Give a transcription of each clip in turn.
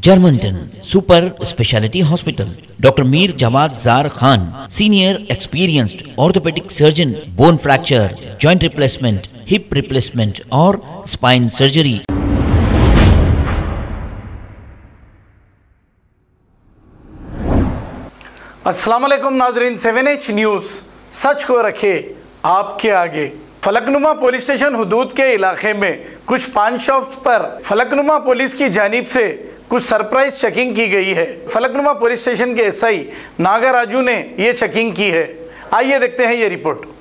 Germanton super speciality hospital, doctor Mir Jawad Jar Khan, senior experienced orthopaedic surgeon, bone fracture, joint replacement, hip replacement और spine surgery. अस्सलाम वालेकुम नाजरीन, 7H news सच को रखे आपके आगे। फलकनुमा पुलिस स्टेशन हुदूद के इलाके में कुछ पान शॉप्स पर फलकनुमा पुलिस की जानिब से कुछ सरप्राइज चेकिंग की गई है। फलकनुमा पुलिस स्टेशन के SI नागाराजू ने ये चेकिंग की है। आइए देखते हैं ये report.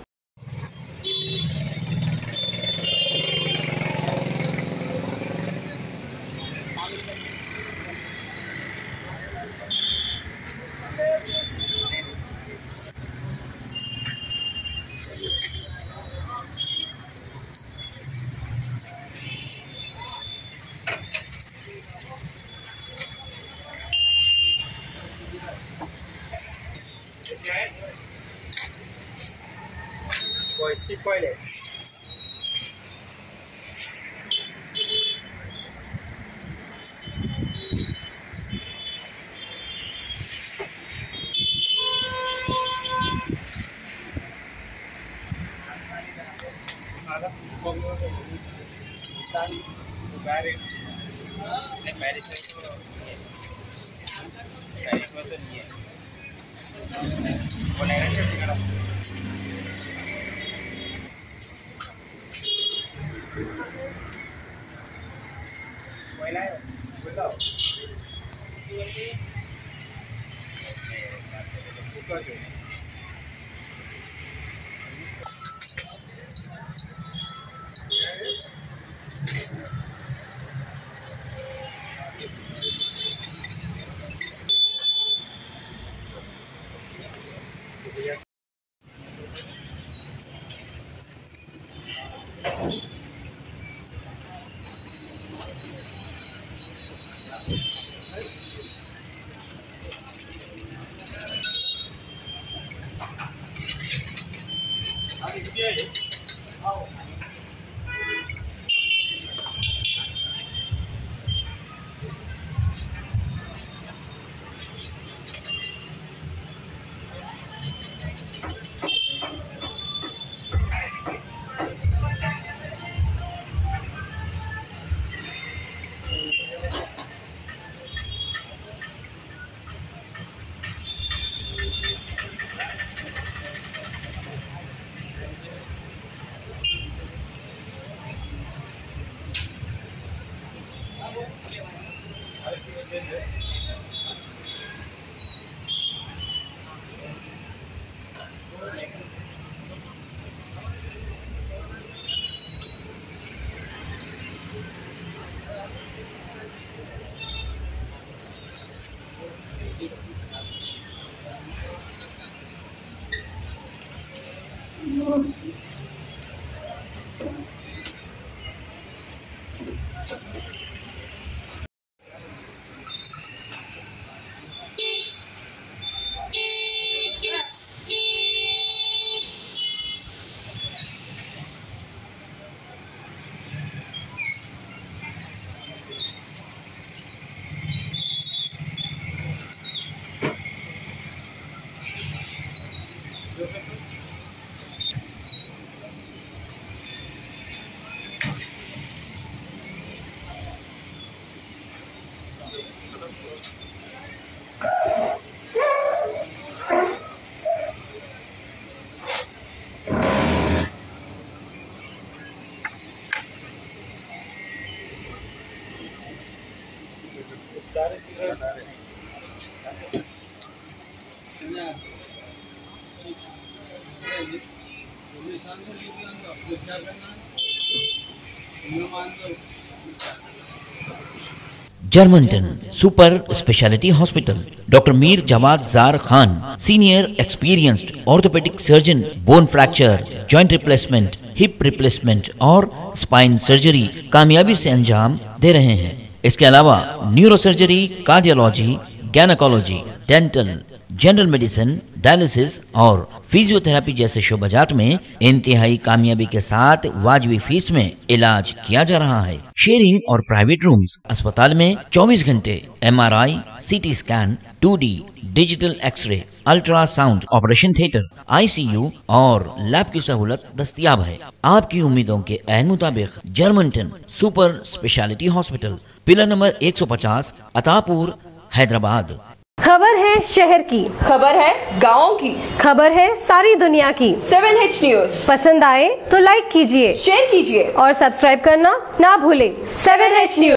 Germanten super speciality hospital, doctor Mir Jawad Jar Khan, senior experienced orthopaedic surgeon, bone fracture, joint replacement, hip replacement और स्पाइन सर्जरी कामयाबी से अंजाम दे रहे हैं। इसके अलावा neuro surgery, cardiology, gynaecology, dental, general medicine, dialysis और फिजियोथेरेपी जैसे शोबाजात में इंतहाई कामयाबी के साथ वाजिबी फीस में इलाज किया जा रहा है। शेयरिंग और प्राइवेट रूम्स। अस्पताल में 24 घंटे MRI, CT scan, 2D digital X ray, ultrasound, operation theatre, ICU और लैब की सहूलत दस्तयाब है। आपकी उम्मीदों के ऐन मुताबिक Germanten super speciality hospital, pillar number 150, Attapur, Hyderabad. खबर है शहर की, खबर है गाँव की, खबर है सारी दुनिया की। 7H न्यूज पसंद आए तो लाइक कीजिए, शेयर कीजिए और सब्सक्राइब करना ना भूलें। 7H news.